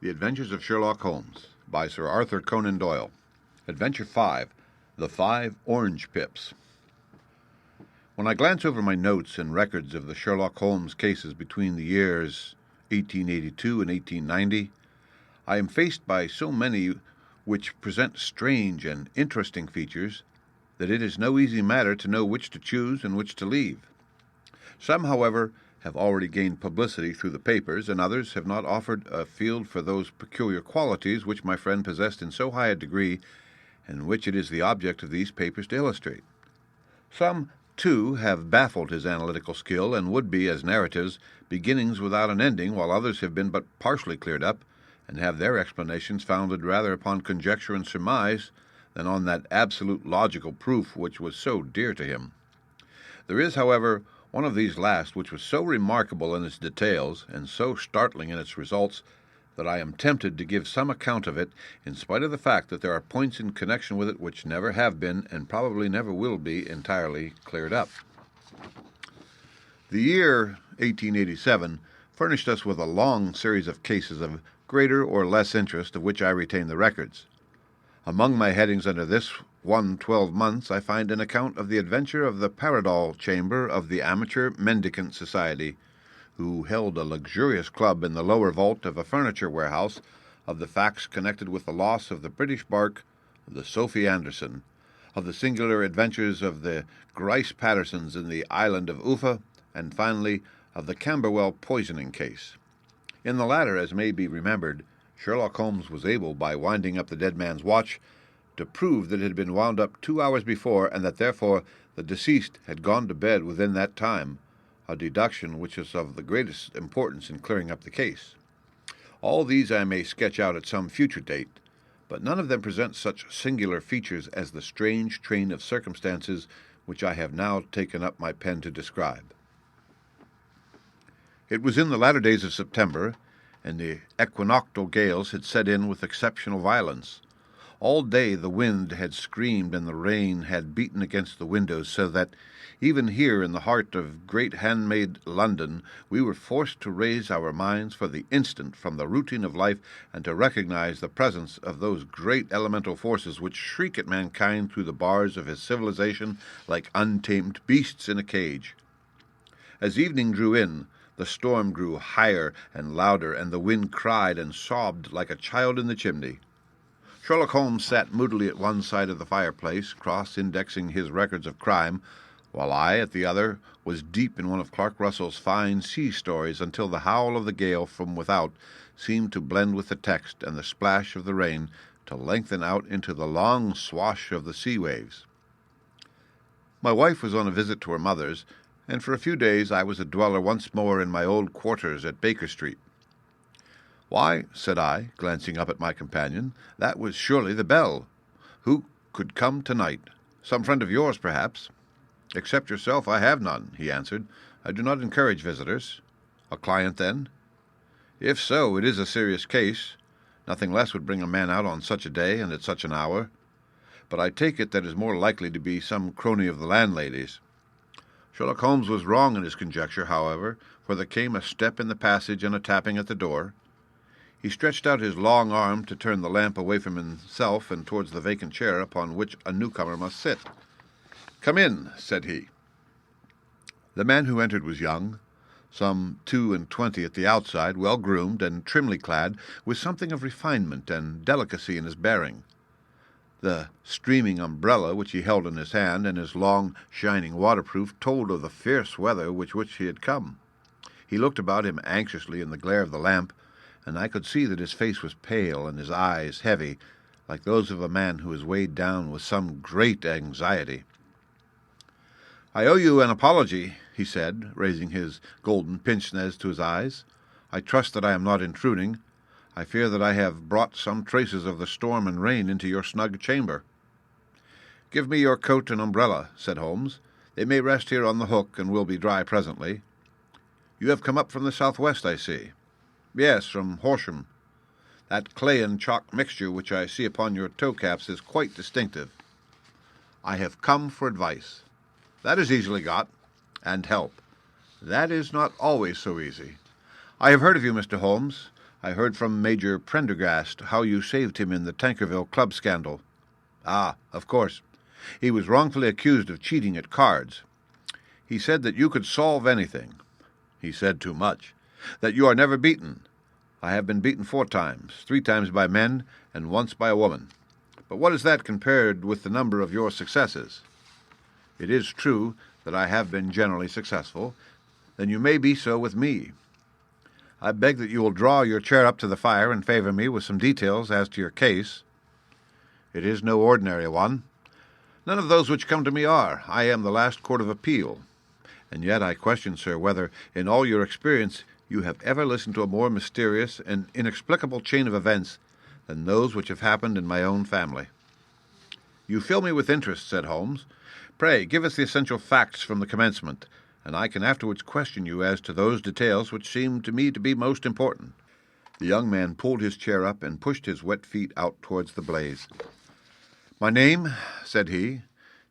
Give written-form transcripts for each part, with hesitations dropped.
The Adventures of Sherlock Holmes by Sir Arthur Conan Doyle. Adventure 5, The 5 Orange Pips. When I glance over my notes and records of the Sherlock Holmes cases between the years 1882 and 1890, I am faced by so many which present strange and interesting features that it is no easy matter to know which to choose and which to leave. Some, however, have already gained publicity through the papers, and others have not offered a field for those peculiar qualities which my friend possessed in so high a degree, and which it is the object of these papers to illustrate. Some, too, have baffled his analytical skill, and would be, as narratives, beginnings without an ending, while others have been but partially cleared up, and have their explanations founded rather upon conjecture and surmise than on that absolute logical proof which was so dear to him. There is, however, one of these last which was so remarkable in its details and so startling in its results that I am tempted to give some account of it, in spite of the fact that there are points in connection with it which never have been and probably never will be entirely cleared up. The year 1887 furnished us with a long series of cases of greater or less interest, of which I retain the records. Among my headings under this 12 months, I find an account of the adventure of the Paradol Chamber of the Amateur Mendicant Society, who held a luxurious club in the lower vault of a furniture warehouse, of the facts connected with the loss of the British bark, the Sophie Anderson, of the singular adventures of the Grice Pattersons in the island of Uffa, and finally of the Camberwell poisoning case. In the latter, as may be remembered, Sherlock Holmes was able, by winding up the dead man's watch, to prove that it had been wound up 2 hours before, and that therefore the deceased had gone to bed within that time, a deduction which is of the greatest importance in clearing up the case. All these I may sketch out at some future date, but none of them present such singular features as the strange train of circumstances which I have now taken up my pen to describe. It was in the latter days of September, and the equinoctial gales had set in with exceptional violence. All day the wind had screamed and the rain had beaten against the windows, so that, even here in the heart of great handmade London, we were forced to raise our minds for the instant from the routine of life and to recognize the presence of those great elemental forces which shriek at mankind through the bars of his civilization like untamed beasts in a cage. As evening drew in, the storm grew higher and louder, and the wind cried and sobbed like a child in the chimney. Sherlock Holmes sat moodily at one side of the fireplace, cross-indexing his records of crime, while I, at the other, was deep in one of Clark Russell's fine sea stories until the howl of the gale from without seemed to blend with the text and the splash of the rain to lengthen out into the long swash of the sea waves. My wife was on a visit to her mother's, and for a few days I was a dweller once more in my old quarters at Baker Street. "Why," said I, glancing up at my companion, "that was surely the bell. Who could come tonight? Some friend of yours, perhaps?" "Except yourself, I have none," he answered. "I do not encourage visitors." "A client, then?" "If so, it is a serious case. Nothing less would bring a man out on such a day and at such an hour. But I take it that is more likely to be some crony of the landlady's." Sherlock Holmes was wrong in his conjecture, however, for there came a step in the passage and a tapping at the door. He stretched out his long arm to turn the lamp away from himself and towards the vacant chair upon which a newcomer must sit. "Come in," said he. The man who entered was young, some 22 at the outside, well-groomed and trimly clad, with something of refinement and delicacy in his bearing. The streaming umbrella which he held in his hand and his long, shining waterproof told of the fierce weather with which he had come. He looked about him anxiously in the glare of the lamp, and I could see that his face was pale and his eyes heavy, like those of a man who is weighed down with some great anxiety. "I owe you an apology," he said, raising his golden pince-nez to his eyes. "I trust that I am not intruding. I fear that I have brought some traces of the storm and rain into your snug chamber." "Give me your coat and umbrella," said Holmes. "They may rest here on the hook, and will be dry presently. You have come up from the southwest, I see." "Yes, from Horsham. That clay and chalk mixture which I see upon your toe-caps is quite distinctive." "I have come for advice." "That is easily got." "And help." "That is not always so easy." "I have heard of you, Mr. Holmes. I heard from Major Prendergast how you saved him in the Tankerville Club scandal. Ah, of course. He was wrongfully accused of cheating at cards. He said that you could solve anything. He said too much. That you are never beaten. I have been beaten 4 times, 3 times by men, and once by a woman. But what is that compared with the number of your successes? It is true that I have been generally successful. Then you may be so with me. I beg that you will draw your chair up to the fire and favor me with some details as to your case. It is no ordinary one. None of those which come to me are. I am the last court of appeal. And yet I question, sir, whether in all your experience you have ever listened to a more mysterious and inexplicable chain of events than those which have happened in my own family. You fill me with interest, said Holmes. Pray, give us the essential facts from the commencement, and I can afterwards question you as to those details which seem to me to be most important. The young man pulled his chair up and pushed his wet feet out towards the blaze. My name, said he,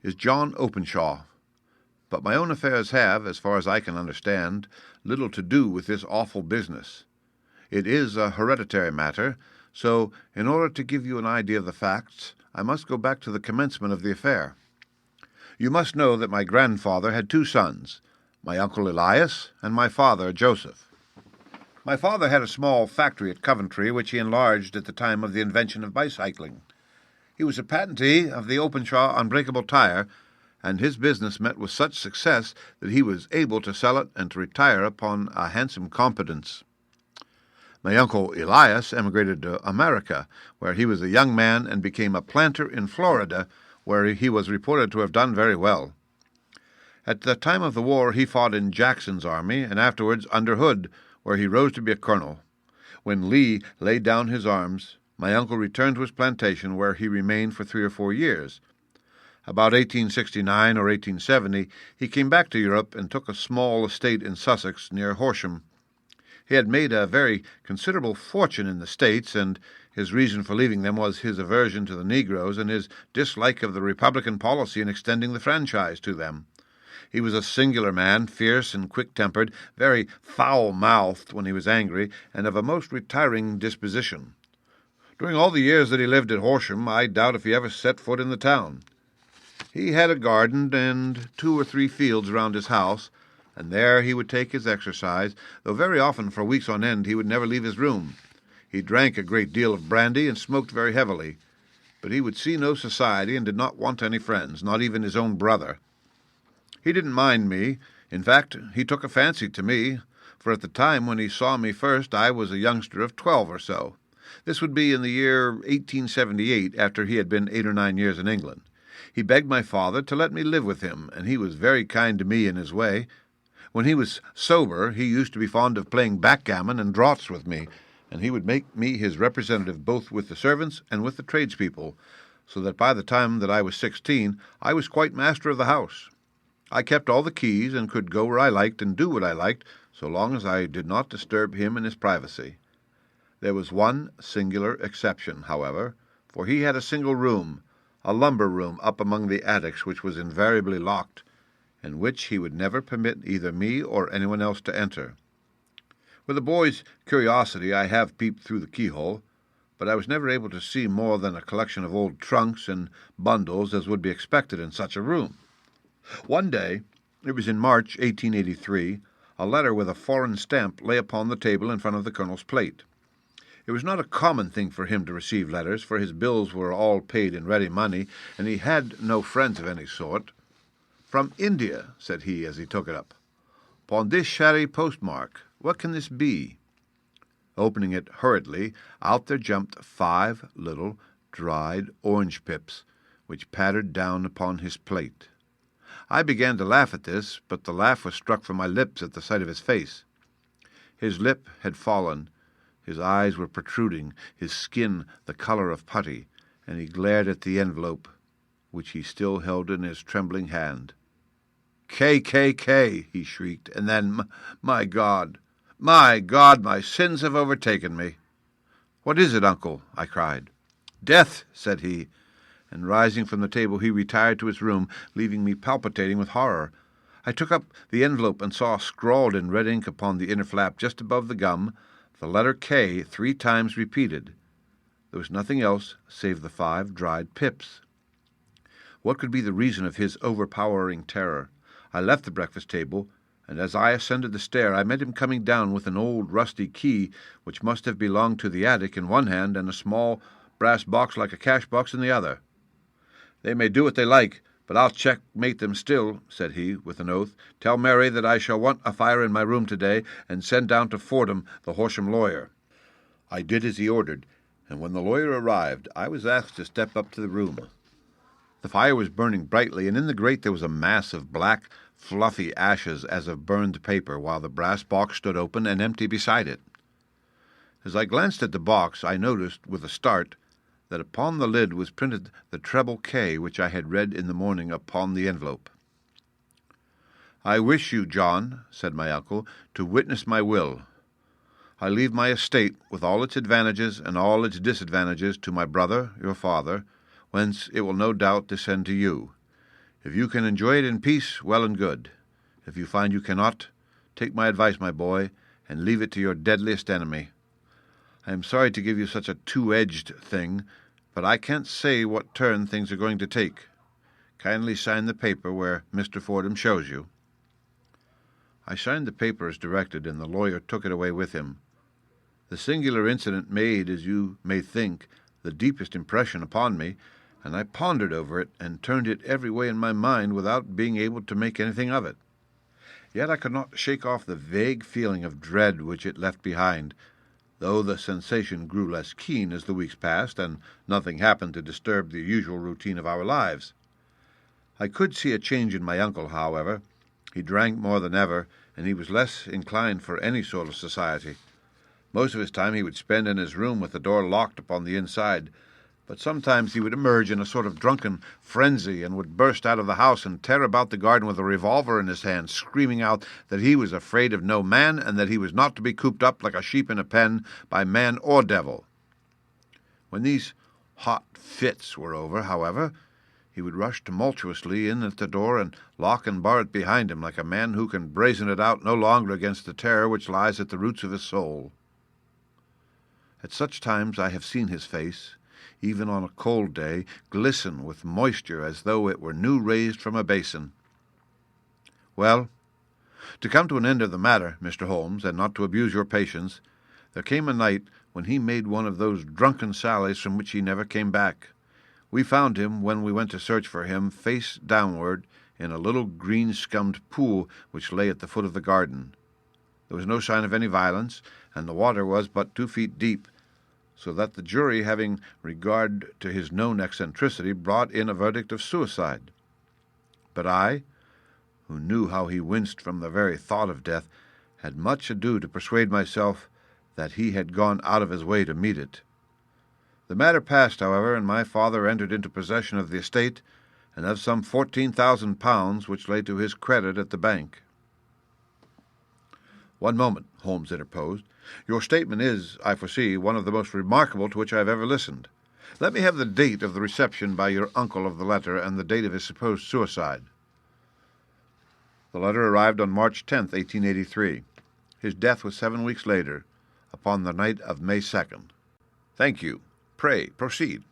is John Openshaw, but my own affairs have, as far as I can understand, little to do with this awful business. It is a hereditary matter, so in order to give you an idea of the facts, I must go back to the commencement of the affair. You must know that my grandfather had 2 sons, my uncle Elias and my father Joseph. My father had a small factory at Coventry, which he enlarged at the time of the invention of bicycling. He was a patentee of the Openshaw unbreakable tire, and his business met with such success that he was able to sell it and to retire upon a handsome competence. My uncle Elias emigrated to America, where he was a young man and became a planter in Florida, where he was reported to have done very well. At the time of the war he fought in Jackson's army, and afterwards under Hood, where he rose to be a colonel. When Lee laid down his arms, my uncle returned to his plantation, where he remained for 3 or 4 years. About 1869 or 1870 he came back to Europe and took a small estate in Sussex near Horsham. He had made a very considerable fortune in the States, and his reason for leaving them was his aversion to the Negroes and his dislike of the Republican policy in extending the franchise to them. He was a singular man, fierce and quick-tempered, very foul-mouthed when he was angry, and of a most retiring disposition. During all the years that he lived at Horsham, I doubt if he ever set foot in the town. He had a garden and 2 or 3 fields round his house, and there he would take his exercise, though very often for weeks on end he would never leave his room. He drank a great deal of brandy and smoked very heavily, but he would see no society and did not want any friends, not even his own brother. He didn't mind me. In fact, he took a fancy to me, for at the time when he saw me first I was a youngster of 12 or so. This would be in the year 1878, after he had been 8 or 9 years in England. He begged my father to let me live with him, and he was very kind to me in his way. When he was sober, he used to be fond of playing backgammon and draughts with me, and he would make me his representative both with the servants and with the tradespeople, so that by the time that I was 16, I was quite master of the house. I kept all the keys and could go where I liked and do what I liked, so long as I did not disturb him in his privacy. There was one singular exception, however, for he had a single room, a lumber room up among the attics, which was invariably locked, and which he would never permit either me or anyone else to enter. With a boy's curiosity I have peeped through the keyhole, but I was never able to see more than a collection of old trunks and bundles as would be expected in such a room. One day, it was in March 1883, a letter with a foreign stamp lay upon the table in front of the colonel's plate. It was not a common thing for him to receive letters, for his bills were all paid in ready money, and he had no friends of any sort. "From India," said he as he took it up. "Pondicherry postmark. What can this be?" Opening it hurriedly, out there jumped 5 little dried orange pips, which pattered down upon his plate. I began to laugh at this, but the laugh was struck from my lips at the sight of his face. His lip had fallen, his eyes were protruding, his skin the color of putty, and he glared at the envelope, which he still held in his trembling hand. "KKK!" he shrieked, and then, my God, my sins have overtaken me." "What is it, uncle?" I cried. "Death," said he, and rising from the table he retired to his room, leaving me palpitating with horror. I took up the envelope and saw scrawled in red ink upon the inner flap, just above the gum, the letter K 3 times repeated. There was nothing else save the 5 dried pips. What could be the reason of his overpowering terror? I left the breakfast table, and as I ascended the stair I met him coming down with an old rusty key which must have belonged to the attic in one hand and a small brass box like a cash box in the other. "They may do what they like, but I'll checkmate them still," said he, with an oath. "Tell Mary that I shall want a fire in my room today, and send down to Fordham the Horsham lawyer." I did as he ordered, and when the lawyer arrived I was asked to step up to the room. The fire was burning brightly, and in the grate there was a mass of black, fluffy ashes as of burned paper, while the brass box stood open and empty beside it. As I glanced at the box, I noticed, with a start, that upon the lid was printed the treble K which I had read in the morning upon the envelope. "I wish you, John," said my uncle, "to witness my will. I leave my estate, with all its advantages and all its disadvantages, to my brother, your father, whence it will no doubt descend to you. If you can enjoy it in peace, well and good. If you find you cannot, take my advice, my boy, and leave it to your deadliest enemy. I am sorry to give you such a two-edged thing, but I can't say what turn things are going to take. Kindly sign the paper where Mr. Fordham shows you." I signed the paper as directed, and the lawyer took it away with him. The singular incident made, as you may think, the deepest impression upon me, and I pondered over it and turned it every way in my mind without being able to make anything of it. Yet I could not shake off the vague feeling of dread which it left behind, though the sensation grew less keen as the weeks passed, and nothing happened to disturb the usual routine of our lives. I could see a change in my uncle, however. He drank more than ever, and he was less inclined for any sort of society. Most of his time he would spend in his room with the door locked upon the inside, but sometimes he would emerge in a sort of drunken frenzy and would burst out of the house and tear about the garden with a revolver in his hand, screaming out that he was afraid of no man and that he was not to be cooped up like a sheep in a pen by man or devil. When these hot fits were over, however, he would rush tumultuously in at the door and lock and bar it behind him like a man who can brazen it out no longer against the terror which lies at the roots of his soul. At such times I have seen his face, even on a cold day, glisten with moisture as though it were new raised from a basin. Well, to come to an end of the matter, Mr. Holmes, and not to abuse your patience, there came a night when he made one of those drunken sallies from which he never came back. We found him, when we went to search for him, face downward in a little green-scummed pool which lay at the foot of the garden. There was no sign of any violence, and the water was but 2 feet deep, so that the jury, having regard to his known eccentricity, brought in a verdict of suicide. But I, who knew how he winced from the very thought of death, had much ado to persuade myself that he had gone out of his way to meet it. The matter passed, however, and my father entered into possession of the estate and of some £14,000 which lay to his credit at the bank. "One moment," Holmes interposed. "Your statement is, I foresee, one of the most remarkable to which I have ever listened. Let me have the date of the reception by your uncle of the letter and the date of his supposed suicide." "The letter arrived on March 10th, 1883. His death was 7 weeks later, upon the night of May 2nd. "Thank you. Pray, proceed."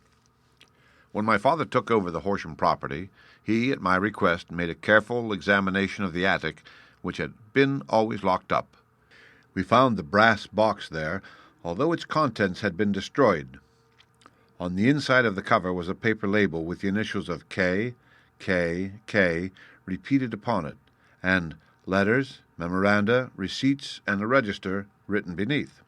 "When my father took over the Horsham property, he, at my request, made a careful examination of the attic, which had been always locked up. We found the brass box there, although its contents had been destroyed. On the inside of the cover was a paper label with the initials of K, K, K repeated upon it, and letters, memoranda, receipts, and a register written beneath.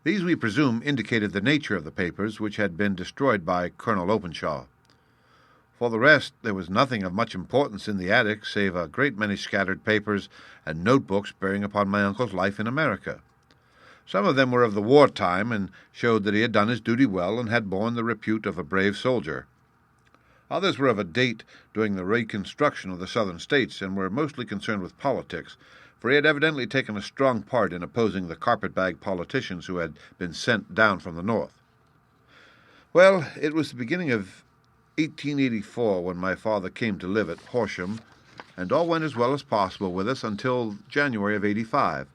These, we presume, indicated the nature of the papers which had been destroyed by Colonel Openshaw. For the rest, there was nothing of much importance in the attic, save a great many scattered papers and notebooks bearing upon my uncle's life in America. Some of them were of the war time, and showed that he had done his duty well and had borne the repute of a brave soldier. Others were of a date during the reconstruction of the Southern States, and were mostly concerned with politics, for he had evidently taken a strong part in opposing the carpet-bag politicians who had been sent down from the North. Well, it was the beginning of 1884 when my father came to live at Horsham, and all went as well as possible with us until January of '85.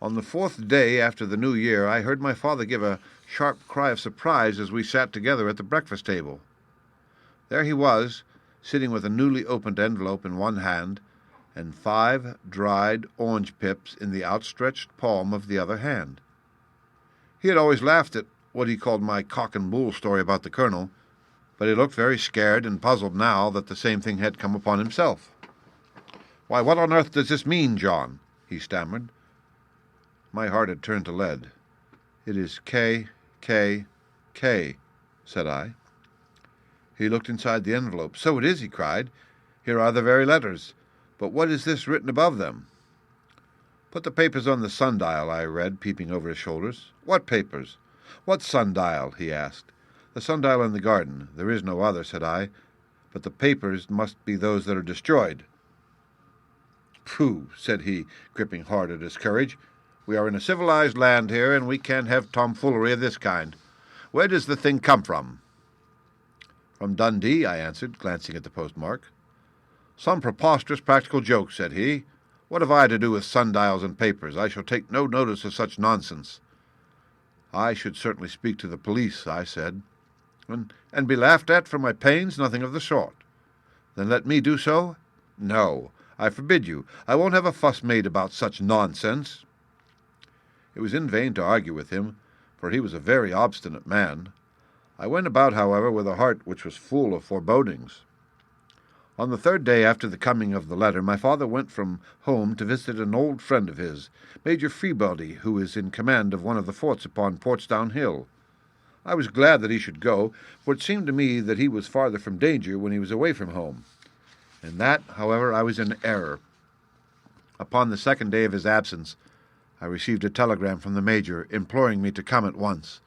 On the 4th day after the New Year, I heard my father give a sharp cry of surprise as we sat together at the breakfast table. There he was, sitting with a newly opened envelope in one hand and 5 dried orange pips in the outstretched palm of the other hand. He had always laughed at what he called my cock and bull story about the colonel, but he looked very scared and puzzled now that the same thing had come upon himself. "Why, what on earth does this mean, John?" he stammered. My heart had turned to lead. "It is K, K, K," said I. He looked inside the envelope. "So it is," he cried. "Here are the very letters. But what is this written above them?" "Put the papers on the sundial," I read, peeping over his shoulders. "What papers?" "What sundial?" he asked. "The sundial in the garden. There is no other," said I. "But the papers must be those that are destroyed." "Pooh," said he, gripping hard at his courage. "We are in a civilized land here, and we can't have tomfoolery of this kind. Where does the thing come from?" "From Dundee," I answered, glancing at the postmark. "Some preposterous practical joke," said he. "What have I to do with sundials and papers? I shall take no notice of such nonsense." "I should certainly speak to the police," I said. And be laughed at for my pains? Nothing of the sort." "Then let me do so?" "No, I forbid you. I won't have a fuss made about such nonsense." It was in vain to argue with him, for he was a very obstinate man. I went about, however, with a heart which was full of forebodings. On the 3rd day after the coming of the letter, my father went from home to visit an old friend of his, Major Freebody, who is in command of one of the forts upon Portsdown Hill. I was glad that he should go, for it seemed to me that he was farther from danger when he was away from home. In that, however, I was in error. Upon the 2nd day of his absence, I received a telegram from the Major imploring me to come at once.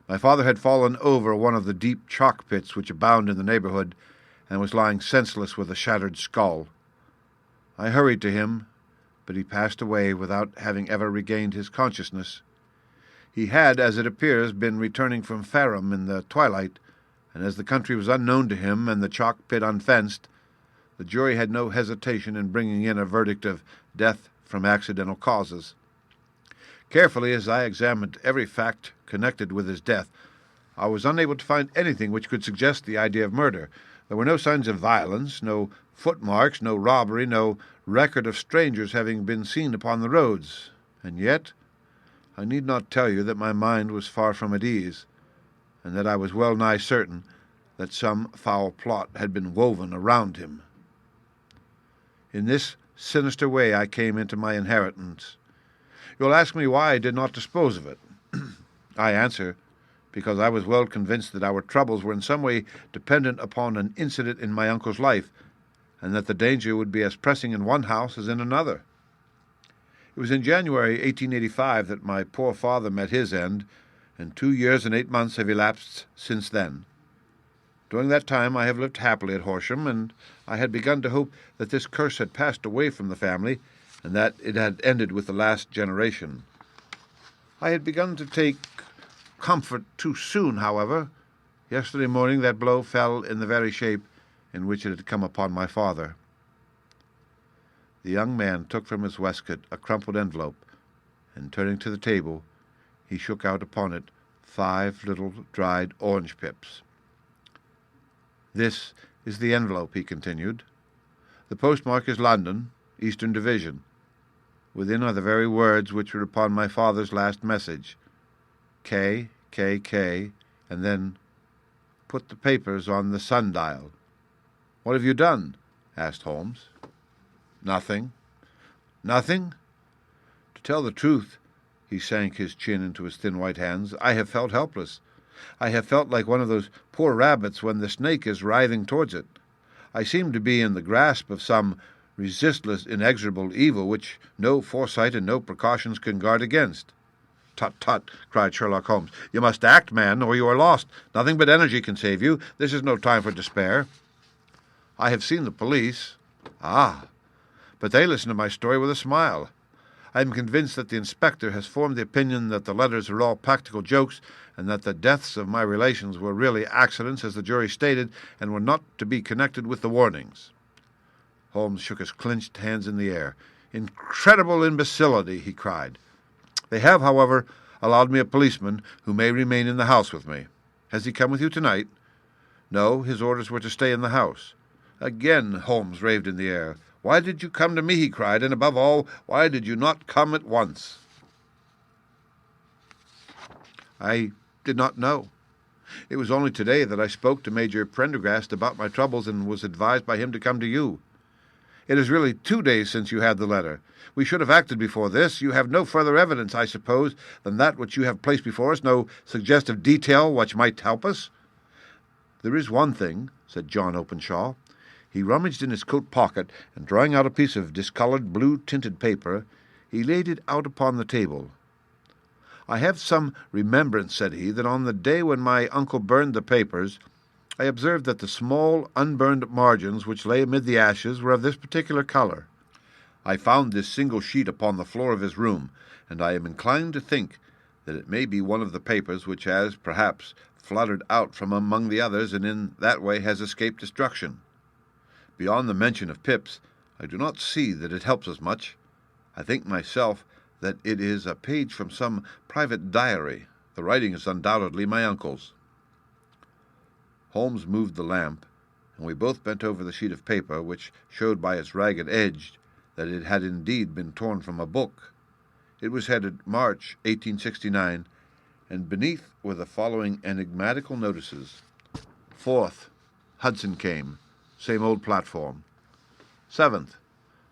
My father had fallen over one of the deep chalk pits which abound in the neighborhood, and was lying senseless with a shattered skull. I hurried to him, but he passed away without having ever regained his consciousness. He had, as it appears, been returning from Fareham in the twilight, and as the country was unknown to him and the chalk pit unfenced, the jury had no hesitation in bringing in a verdict of death from accidental causes. Carefully as I examined every fact connected with his death, I was unable to find anything which could suggest the idea of murder. There were no signs of violence, no footmarks, no robbery, no record of strangers having been seen upon the roads. And yet, I need not tell you that my mind was far from at ease, and that I was well nigh certain that some foul plot had been woven around him. In this sinister way I came into my inheritance. You'll ask me why I did not dispose of it. I answer, because I was well convinced that our troubles were in some way dependent upon an incident in my uncle's life, and that the danger would be as pressing in one house as in another. It was in January 1885 that my poor father met his end, and 2 years and 8 months have elapsed since then. During that time I have lived happily at Horsham, and I had begun to hope that this curse had passed away from the family, and that it had ended with the last generation. I had begun to take comfort too soon, however. Yesterday morning that blow fell in the very shape in which it had come upon my father. The young man took from his waistcoat a crumpled envelope, and turning to the table, he shook out upon it 5 little dried orange pips. "This is the envelope," he continued. "The postmark is London, Eastern Division. Within are the very words which were upon my father's last message. K, K, K, and then put the papers on the sundial." "What have you done?" asked Holmes. "Nothing." "Nothing?" To tell the truth," he sank his chin into his thin white hands, "I have felt helpless. I have felt like one of those poor rabbits when the snake is writhing towards it. I seem to be in the grasp of some resistless, inexorable evil which no foresight and no precautions can guard against." "Tut, tut," cried Sherlock Holmes. "You must act, man, or you are lost. Nothing but energy can save you. This is no time for despair." "I have seen the police." "Ah, but they listen to my story with a smile. I am convinced that the inspector has formed the opinion that the letters are all practical jokes, and that the deaths of my relations were really accidents, as the jury stated, and were not to be connected with the warnings." Holmes shook his clenched hands in the air. "Incredible imbecility!" he cried. They have, however, allowed me a policeman who may remain in the house with me. Has he come with you tonight?" "No, his orders were to stay in the house." Again Holmes raved in the air. "Why did you come to me?" he cried, "and above all, why did you not come at once?" "I did not know. It was only today that I spoke to Major Prendergast about my troubles and was advised by him to come to you. It is really 2 days since you had the letter. We should have acted before this. You have no further evidence, I suppose, than that which you have placed before us, no suggestive detail which might help us?" "There is one thing," said John Openshaw. He rummaged in his coat pocket, and drawing out a piece of discoloured blue-tinted paper, he laid it out upon the table. "I have some remembrance," said he, "that on the day when my uncle burned the papers, I observed that the small unburned margins which lay amid the ashes were of this particular colour. I found this single sheet upon the floor of his room, and I am inclined to think that it may be one of the papers which has, perhaps, fluttered out from among the others, and in that way has escaped destruction. Beyond the mention of PIPS, I do not see that it helps us much. I think myself that it is a page from some private diary. The writing is undoubtedly my uncle's." Holmes moved the lamp, and we both bent over the sheet of paper, which showed by its ragged edge that it had indeed been torn from a book. It was headed March 1869, and beneath were the following enigmatical notices: 4th, Hudson came, same old platform. 7th,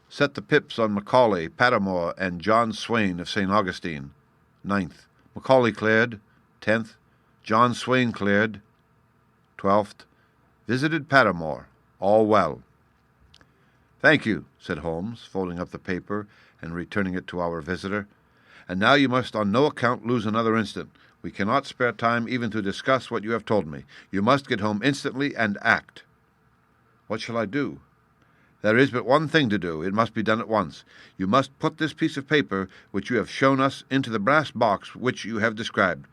set the pips on Macaulay, Patamore, and John Swain of St. Augustine. 9th, Macaulay cleared. 10th, John Swain cleared. 12th, visited Patamore, all well. "Thank you," said Holmes, folding up the paper and returning it to our visitor. "And now you must on no account lose another instant. We cannot spare time even to discuss what you have told me. You must get home instantly and act." "What shall I do?" "There is but one thing to do. It must be done at once. You must put this piece of paper which you have shown us into the brass box which you have described.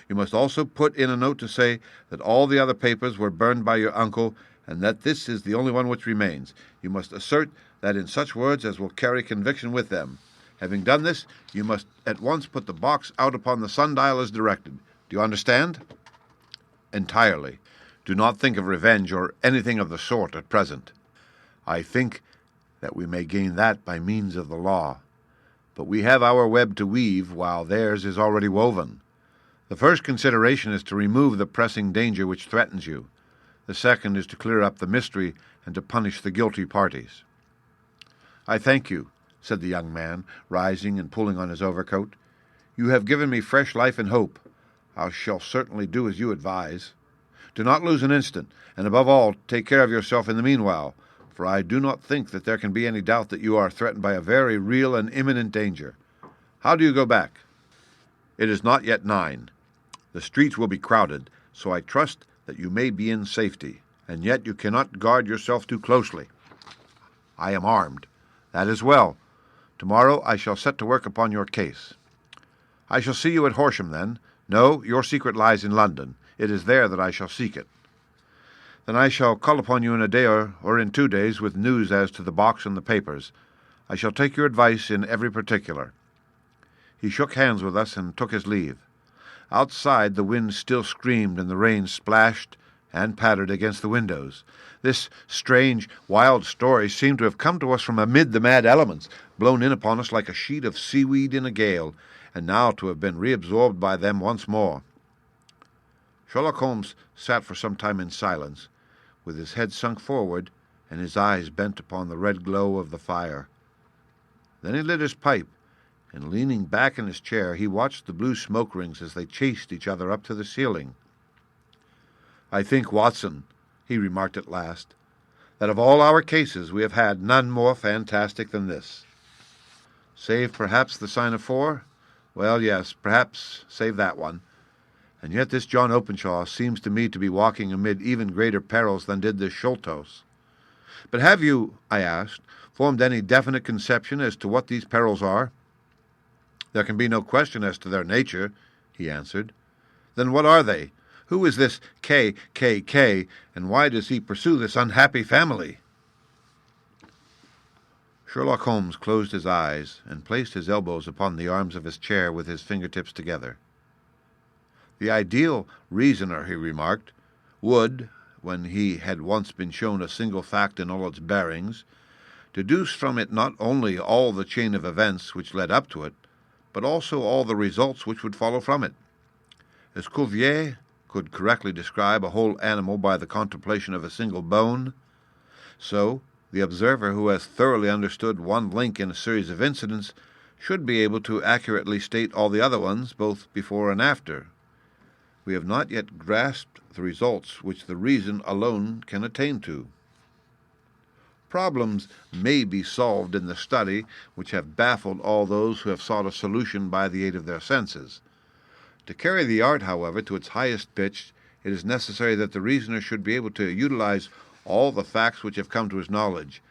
You must also put in a note to say that all the other papers were burned by your uncle, and that this is the only one which remains. You must assert that in such words as will carry conviction with them. Having done this, you must at once put the box out upon the sundial as directed. Do you understand?" "Entirely. Do not think of revenge or anything of the sort at present. I think that we may gain that by means of the law. But we have our web to weave, while theirs is already woven. The first consideration is to remove the pressing danger which threatens you. The second is to clear up the mystery and to punish the guilty parties." "I thank you," said the young man, rising and pulling on his overcoat. "You have given me fresh life and hope. I shall certainly do as you advise. Do not lose an instant, and above all, take care of yourself in the meanwhile, for I do not think that there can be any doubt that you are threatened by a very real and imminent danger. How do you go back?" "It is not yet 9. The streets will be crowded, so I trust that you may be in safety, and yet you cannot guard yourself too closely." "I am armed." "That is well. Tomorrow I shall set to work upon your case." "I shall see you at Horsham, then." "No, your secret lies in London. It is there that I shall seek it." "Then I shall call upon you in a day or in 2 days with news as to the box and the papers. I shall take your advice in every particular." He shook hands with us and took his leave. Outside the wind still screamed and the rain splashed and pattered against the windows. This strange, wild story seemed to have come to us from amid the mad elements, blown in upon us like a sheet of seaweed in a gale, and now to have been reabsorbed by them once more. Sherlock Holmes sat for some time in silence, with his head sunk forward and his eyes bent upon the red glow of the fire. Then he lit his pipe, and leaning back in his chair, he watched the blue smoke rings as they chased each other up to the ceiling. "I think, Watson," he remarked at last, "that of all our cases we have had none more fantastic than this. Save perhaps the sign of 4? Well, yes, perhaps save that one. And yet this John Openshaw seems to me to be walking amid even greater perils than did this Sholtos. But have you," I asked, "formed any definite conception as to what these perils are?" "There can be no question as to their nature," he answered. "Then what are they? Who is this K, and why does he pursue this unhappy family?" Sherlock Holmes closed his eyes and placed his elbows upon the arms of his chair with his fingertips together. The ideal reasoner, he remarked, would, when he had once been shown a single fact in all its bearings, deduce from it not only all the chain of events which led up to it, but also all the results which would follow from it. As Cuvier could correctly describe a whole animal by the contemplation of a single bone, so the observer who has thoroughly understood one link in a series of incidents should be able to accurately state all the other ones, both before and after. We have not yet grasped the results which the reason alone can attain to. Problems may be solved in the study which have baffled all those who have sought a solution by the aid of their senses. To carry the art, however, to its highest pitch, it is necessary that the reasoner should be able to utilize all the facts which have come to his knowledge,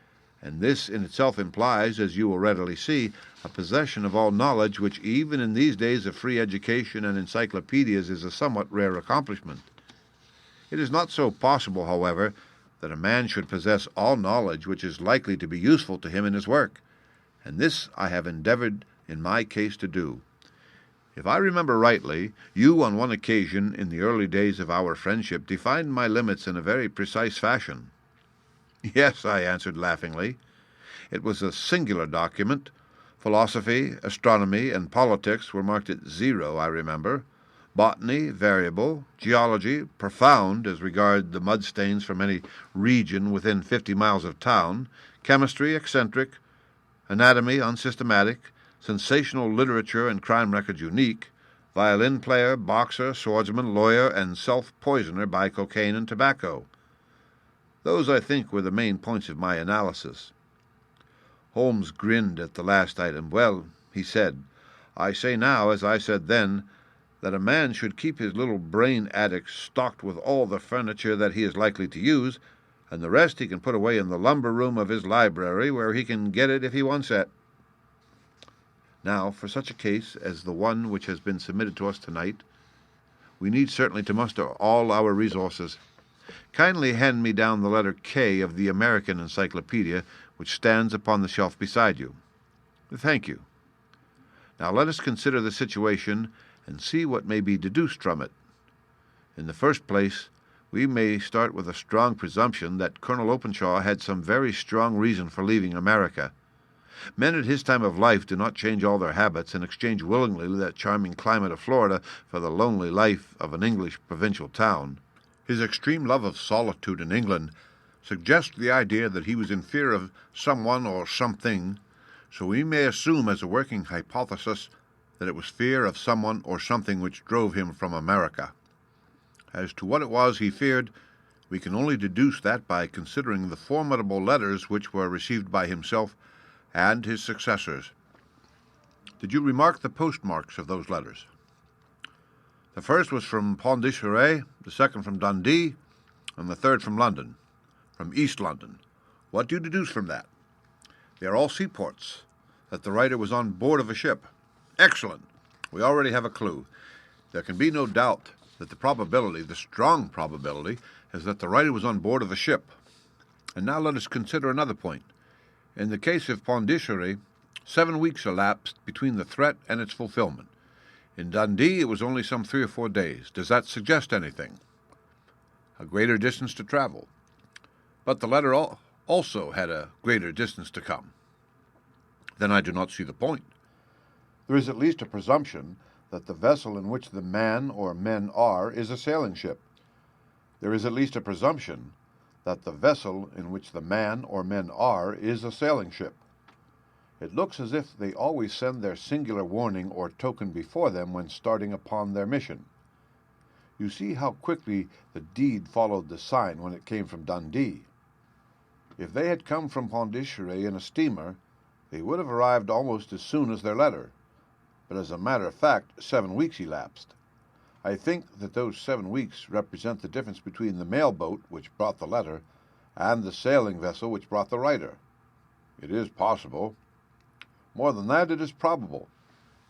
and this in itself implies, as you will readily see, a possession of all knowledge which even in these days of free education and encyclopedias is a somewhat rare accomplishment. It is not so possible, however, that a man should possess all knowledge which is likely to be useful to him in his work, and this I have endeavored in my case to do. If I remember rightly, you on one occasion in the early days of our friendship defined my limits in a very precise fashion. Yes, I answered laughingly. It was a singular document. Philosophy, astronomy, and politics were marked at 0, I remember. Botany, variable. Geology, profound as regard the mud stains from any region within 50 miles of town. Chemistry, eccentric. Anatomy, unsystematic. Sensational literature and crime records unique. Violin player, boxer, swordsman, lawyer, and self-poisoner by cocaine and tobacco. Those, I think, were the main points of my analysis. Holmes grinned at the last item. Well, he said, I say now, as I said then, that a man should keep his little brain attic stocked with all the furniture that he is likely to use, and the rest he can put away in the lumber room of his library, where he can get it if he wants it. Now, for such a case as the one which has been submitted to us tonight, we need certainly to muster all our resources. Kindly hand me down the letter K of the American Encyclopedia, which stands upon the shelf beside you. Thank you. Now let us consider the situation and see what may be deduced from it. In the first place, we may start with a strong presumption that Colonel Openshaw had some very strong reason for leaving America. Men at his time of life do not change all their habits and exchange willingly that charming climate of Florida for the lonely life of an English provincial town. His extreme love of solitude in England suggests the idea that he was in fear of someone or something, so we may assume as a working hypothesis that it was fear of someone or something which drove him from America. As to what it was he feared, we can only deduce that by considering the formidable letters which were received by himself and his successors. Did you remark the postmarks of those letters? The first was from Pondicherry, the second from Dundee, and the third from London, from East London. What do you deduce from that? They are all seaports, that the writer was on board of a ship. Excellent. We already have a clue. There can be no doubt that the strong probability, is that the writer was on board of a ship. And now let us consider another point. In the case of Pondicherry, 7 weeks elapsed between the threat and its fulfillment. In Dundee, it was only some 3 or 4 days. Does that suggest anything? A greater distance to travel. But the letter also had a greater distance to come. Then I do not see the point. There is at least a presumption that the vessel in which the man or men are is a sailing ship. There is at least a presumption that the vessel in which the man or men are is a sailing ship. It looks as if they always send their singular warning or token before them when starting upon their mission. You see how quickly the deed followed the sign when it came from Dundee. If they had come from Pondicherry in a steamer, they would have arrived almost as soon as their letter. But as a matter of fact, 7 weeks elapsed. I think that those 7 weeks represent the difference between the mail boat which brought the letter and the sailing vessel which brought the writer. It is possible. More than that, it is probable.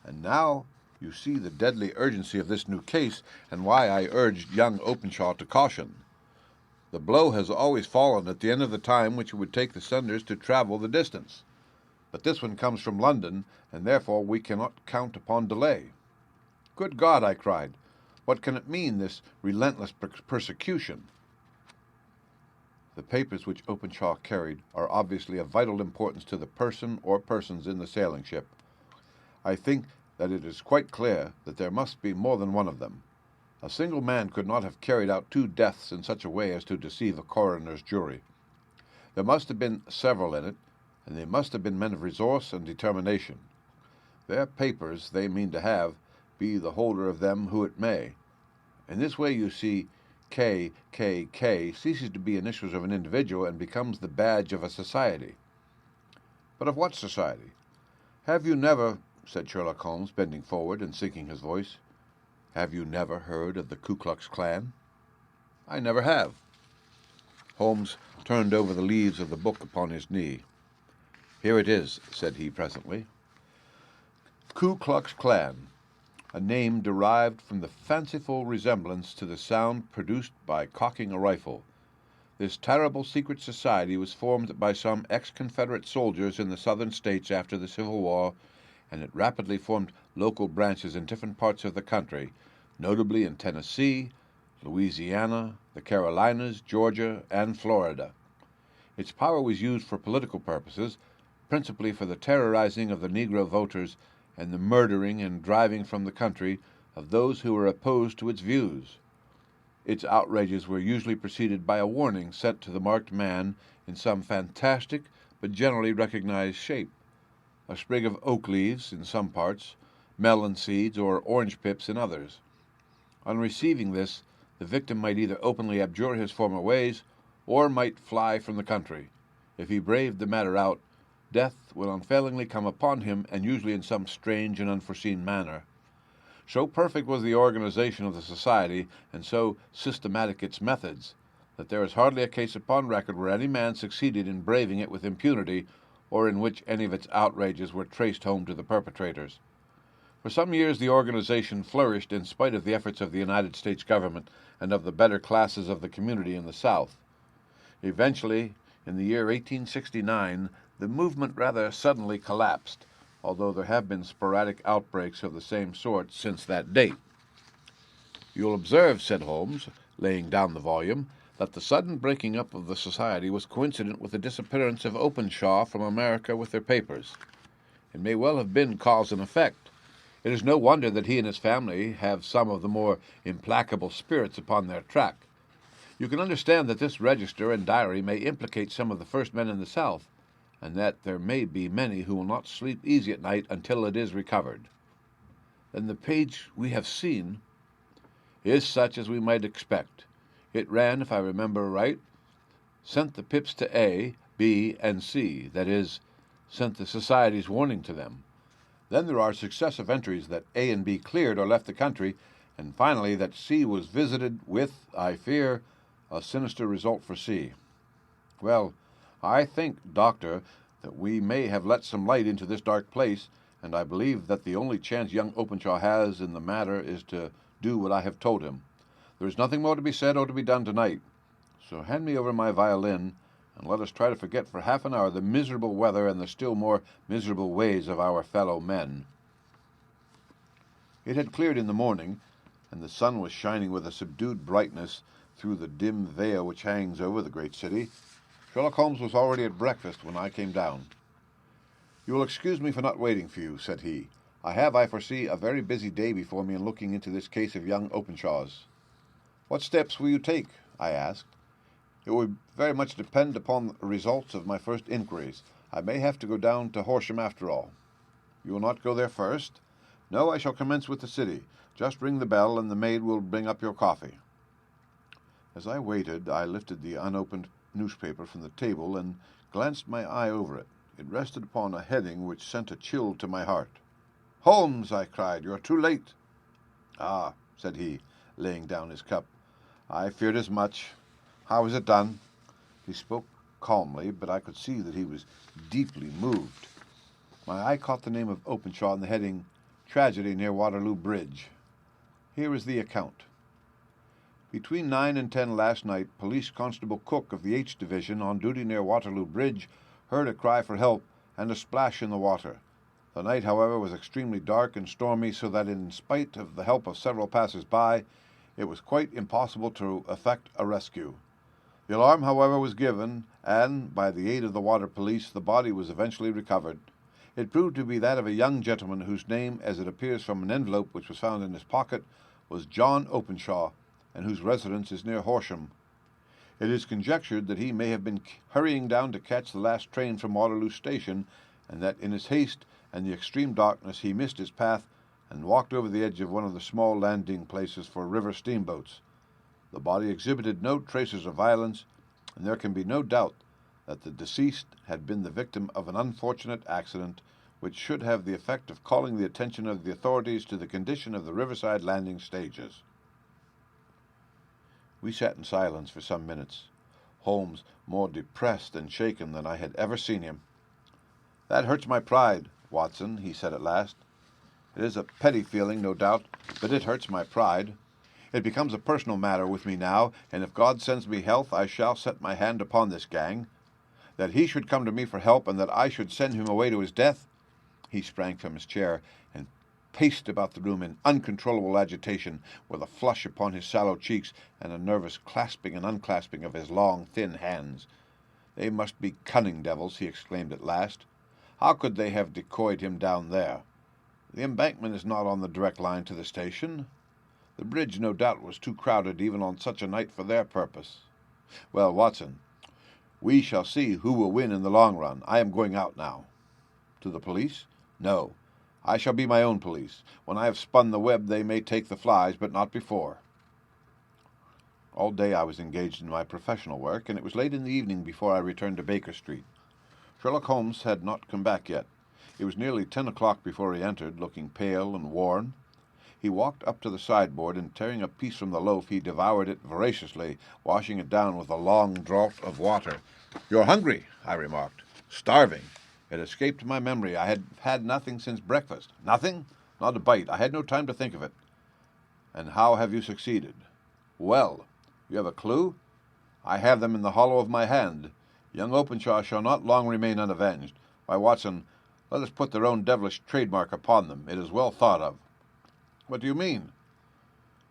And now you see the deadly urgency of this new case and why I urged young Openshaw to caution. The blow has always fallen at the end of the time which it would take the senders to travel the distance. But this one comes from London, and therefore we cannot count upon delay." "Good God!" I cried. "What can it mean, this relentless persecution?" The papers which Openshaw carried are obviously of vital importance to the person or persons in the sailing ship. I think that it is quite clear that there must be more than one of them. A single man could not have carried out 2 deaths in such a way as to deceive a coroner's jury. There must have been several in it, and they must have been men of resource and determination. Their papers they mean to have, be the holder of them who it may. In this way, you see, KKK ceases to be initials of an individual and becomes the badge of a society. But of what society? "Have you never," said Sherlock Holmes, bending forward and sinking his voice, "have you never heard of the Ku Klux Klan?" "I never have." Holmes turned over the leaves of the book upon his knee. "Here it is," said he presently. "Ku Klux Klan, a name derived from the fanciful resemblance to the sound produced by cocking a rifle. This terrible secret society was formed by some ex-Confederate soldiers in the southern states after the Civil War, and it rapidly formed local branches in different parts of the country, notably in Tennessee, Louisiana, the Carolinas, Georgia, and Florida. Its power was used for political purposes, principally for the terrorizing of the Negro voters and the murdering and driving from the country of those who were opposed to its views. Its outrages were usually preceded by a warning sent to the marked man in some fantastic but generally recognized shape: a sprig of oak leaves in some parts, melon seeds or orange pips in others. On receiving this, the victim might either openly abjure his former ways, or might fly from the country. If he braved the matter out, death will unfailingly come upon him, and usually in some strange and unforeseen manner. So perfect was the organization of the society, and so systematic its methods, that there is hardly a case upon record where any man succeeded in braving it with impunity, or in which any of its outrages were traced home to the perpetrators. For some years the organization flourished in spite of the efforts of the United States government and of the better classes of the community in the South. Eventually, in the year 1869, the movement rather suddenly collapsed, although there have been sporadic outbreaks of the same sort since that date. "You'll observe," said Holmes, laying down the volume, "that the sudden breaking up of the society was coincident with the disappearance of Openshaw from America with their papers. It may well have been cause and effect. It is no wonder that he and his family have some of the more implacable spirits upon their track. You can understand that this register and diary may implicate some of the first men in the South, and that there may be many who will not sleep easy at night until it is recovered." "Then the page we have seen—" "Is such as we might expect. It ran, if I remember right, 'Sent the pips to A, B, and C,' that is, sent the society's warning to them. Then there are successive entries that A and B cleared or left the country, and finally that C was visited with, I fear, a sinister result for C. Well, I think, Doctor, that we may have let some light into this dark place, and I believe that the only chance young Openshaw has in the matter is to do what I have told him. There is nothing more to be said or to be done tonight, so hand me over my violin, and let us try to forget for half an hour the miserable weather and the still more miserable ways of our fellow men." It had cleared in the morning, and the sun was shining with a subdued brightness through the dim veil which hangs over the great city. Sherlock Holmes was already at breakfast when I came down. "You will excuse me for not waiting for you," said he. "I have, I foresee, a very busy day before me in looking into this case of young Openshaw's." "What steps will you take?" I asked. "It will very much depend upon the results of my first inquiries. I may have to go down to Horsham after all." "You will not go there first?" "No, I shall commence with the city. Just ring the bell, and the maid will bring up your coffee." As I waited, I lifted the unopened newspaper from the table and glanced my eye over it. It rested upon a heading which sent a chill to my heart. "Holmes," I cried, "you are too late." "Ah," said he, laying down his cup, "I feared as much. How is it done?" He spoke calmly, but I could see that he was deeply moved. My eye caught the name of Openshaw in the heading, "Tragedy near Waterloo Bridge." Here is the account. "Between 9 and 10 last night, Police Constable Cook of the H Division, on duty near Waterloo Bridge, heard a cry for help and a splash in the water. The night, however, was extremely dark and stormy, so that in spite of the help of several passers-by, it was quite impossible to effect a rescue. The alarm, however, was given, and, by the aid of the water police, the body was eventually recovered. It proved to be that of a young gentleman whose name, as it appears from an envelope which was found in his pocket, was John Openshaw, and whose residence is near Horsham. It is conjectured that he may have been hurrying down to catch the last train from Waterloo Station, and that in his haste and the extreme darkness he missed his path and walked over the edge of one of the small landing places for river steamboats. The body exhibited no traces of violence, and there can be no doubt that the deceased had been the victim of an unfortunate accident which should have the effect of calling the attention of the authorities to the condition of the riverside landing stages. We sat in silence for some minutes, Holmes more depressed and shaken than I had ever seen him. "That hurts my pride, Watson," he said at last. "It is a petty feeling, no doubt, but it hurts my pride. It becomes a personal matter with me now, and if God sends me health, I shall set my hand upon this gang. That he should come to me for help, and that I should send him away to his death." He sprang from his chair and paced about the room in uncontrollable agitation, with a flush upon his sallow cheeks and a nervous clasping and unclasping of his long, thin hands. "They must be cunning devils," he exclaimed at last. "How could they have decoyed him down there? The embankment is not on the direct line to the station. The bridge, no doubt, was too crowded even on such a night for their purpose. Well, Watson, we shall see who will win in the long run. I am going out now." "To the police?" "No. I shall be my own police. When I have spun the web they may take the flies, but not before." All day I was engaged in my professional work, and it was late in the evening before I returned to Baker Street. Sherlock Holmes had not come back yet. It was nearly 10 o'clock before he entered, looking pale and worn. He walked up to the sideboard, and tearing a piece from the loaf, he devoured it voraciously, washing it down with a long draught of water. "You're hungry," I remarked. "Starving." It escaped my memory. I had had nothing since breakfast. "Nothing?" "Not a bite. I had no time to think of it." "And how have you succeeded?" "Well. You have a clue?" "I have them in the hollow of my hand. Young Openshaw shall not long remain unavenged. Why, Watson, let us put their own devilish trademark upon them. It is well thought of." "What do you mean?"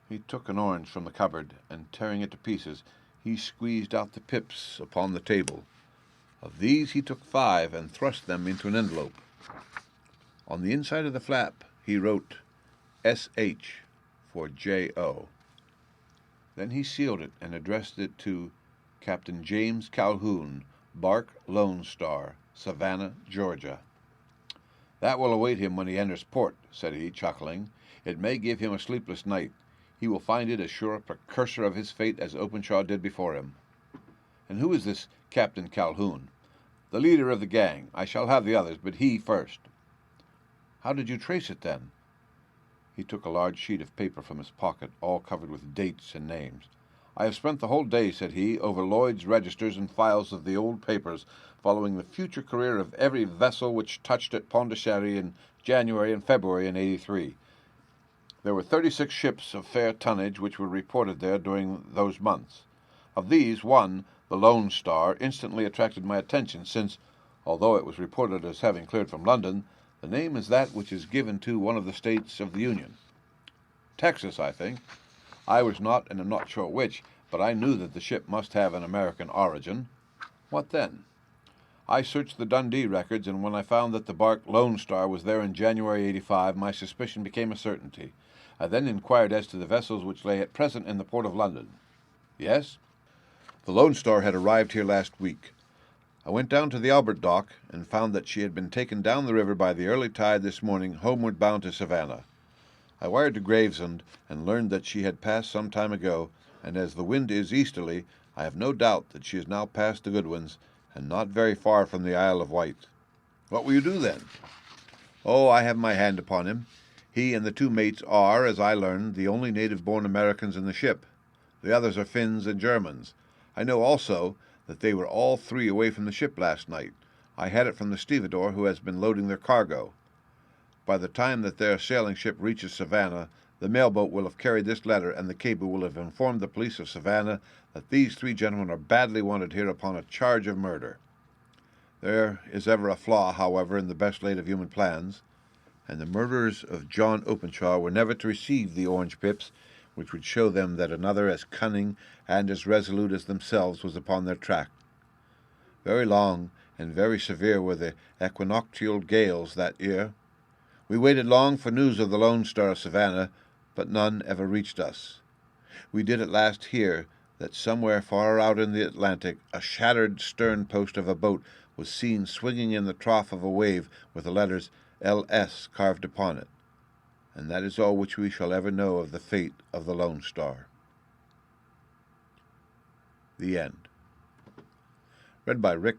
He took an orange from the cupboard, and tearing it to pieces, he squeezed out the pips upon the table. Of these he took 5 and thrust them into an envelope. On the inside of the flap he wrote S.H. for J.O. Then he sealed it and addressed it to Captain James Calhoun, Bark Lone Star, Savannah, Georgia. "That will await him when he enters port," said he, chuckling. "It may give him a sleepless night. He will find it as sure a precursor of his fate as Openshaw did before him." "And who is this Captain Calhoun?" "The leader of the gang. I shall have the others, but he first." "How did you trace it, then?" He took a large sheet of paper from his pocket, all covered with dates and names. "I have spent the whole day," said he, "over Lloyd's registers and files of the old papers, following the future career of every vessel which touched at Pondicherry in January and February in '83. There were 36 ships of fair tonnage which were reported there during those months. Of these, one, the Lone Star, instantly attracted my attention, since, although it was reported as having cleared from London, the name is that which is given to one of the states of the Union. Texas, I think. I was not, and am not sure which, but I knew that the ship must have an American origin. What then? I searched the Dundee records, and when I found that the bark Lone Star was there in January '85, my suspicion became a certainty. I then inquired as to the vessels which lay at present in the port of London." "Yes?" "The Lone Star had arrived here last week. I went down to the Albert dock and found that she had been taken down the river by the early tide this morning, homeward bound to Savannah. I wired to Gravesend and learned that she had passed some time ago, and as the wind is easterly, I have no doubt that she is now past the Goodwins, and not very far from the Isle of Wight." "What will you do, then?" "Oh, I have my hand upon him. He and the 2 mates are, as I learned, the only native-born Americans in the ship. The others are Finns and Germans. I know also that they were all 3 away from the ship last night. I had it from the stevedore who has been loading their cargo. By the time that their sailing ship reaches Savannah, the mailboat will have carried this letter, and the cable will have informed the police of Savannah that these 3 gentlemen are badly wanted here upon a charge of murder." There is ever a flaw, however, in the best laid of human plans, and the murderers of John Openshaw were never to receive the orange pips, which would show them that another as cunning and as resolute as themselves was upon their track. Very long and very severe were the equinoctial gales that year. We waited long for news of the Lone Star of Savannah, but none ever reached us. We did at last hear that somewhere far out in the Atlantic a shattered stern post of a boat was seen swinging in the trough of a wave with the letters L.S. carved upon it. And that is all which we shall ever know of the fate of the Lone Star. The End. Read by Rick